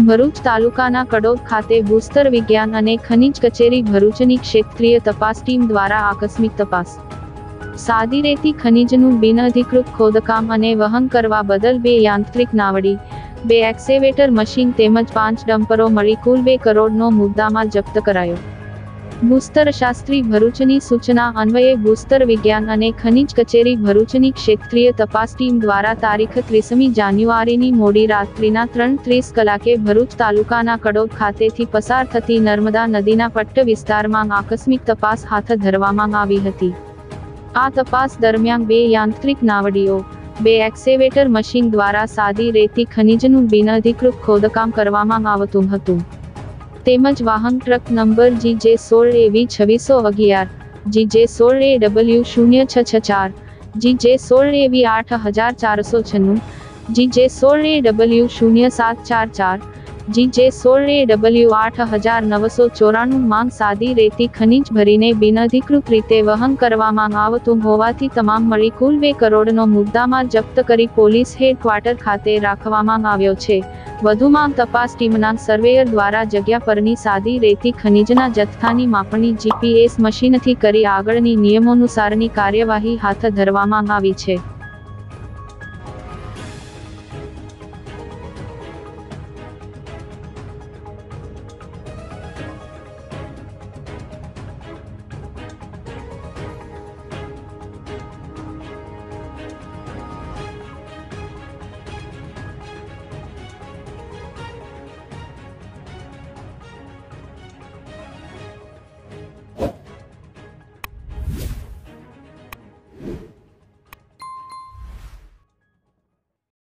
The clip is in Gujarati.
ભરૂચ તાલુકાના કડોદ ખાતે ભૂસ્તર વિજ્ઞાન અને ખનિજ કચેરી ભરૂચની ક્ષેત્રીય તપાસ ટીમ દ્વારા આકસ્મિક તપાસ. સાદી રેતી ખનિજનું બિનઅધિકૃત ખોદકામ અને વહન કરવા બદલ 2 યાંત્રિક નાવડી, 2 એક્સેવેટર મશીન તેમજ 5 ડમ્પરો મળી કુલ 2 કરોડનો મુદ્દામાલ જપ્ત કરાયો. ભૂસ્તરશાસ્ત્રી ભરૂચની સૂચના અન્વયે ભૂસ્તર વિજ્ઞાન અને ખનિજ કચેરી ભરૂચની ક્ષેત્રીય તપાસ ટીમ દ્વારા તારીખ 30મી જાન્યુઆરીની મોડી રાત્રિના 3:30 કલાકે ભરૂચ તાલુકાના કડોદ ખાતેથી પસાર થતી નર્મદા નદીના પટ્ટ વિસ્તારમાં આકસ્મિક તપાસ હાથ ધરવામાં આવી હતી. આ તપાસ દરમિયાન 2 યાંત્રિક નાવડીઓ, 2 એક્સેવેટર મશીન દ્વારા સાદી રેતી ખનિજનું બિનઅધિકૃત ખોદકામ કરવામાં આવતું હતું. તેમજ વાહન truck number GJ16AV2611, GJ16AW0664, GJ16AV8496, GJ16AW0744, GJ16AW8994 માંગ સાદી રેતી ખનિજ ભરીને બિનઅધિકૃત રીતે વહન કરવામાં આવતું હોવાથી તમામ મળી કુલ 2 કરોડનો મુદ્દામાલ જપ્ત કરી પોલીસ હેડક્વાર્ટર ખાતે રાખવામાં આવ્યો છે. વધુમાં તપાસ ટીમના સર્વેયર દ્વારા જગ્યા પરની સાદી રેતી ખનિજના જથ્થાની માપણી GPS મશીનથી કરી આગળની નિયમોનુસારની કાર્યવાહી હાથ ધરવામાં આવી છે.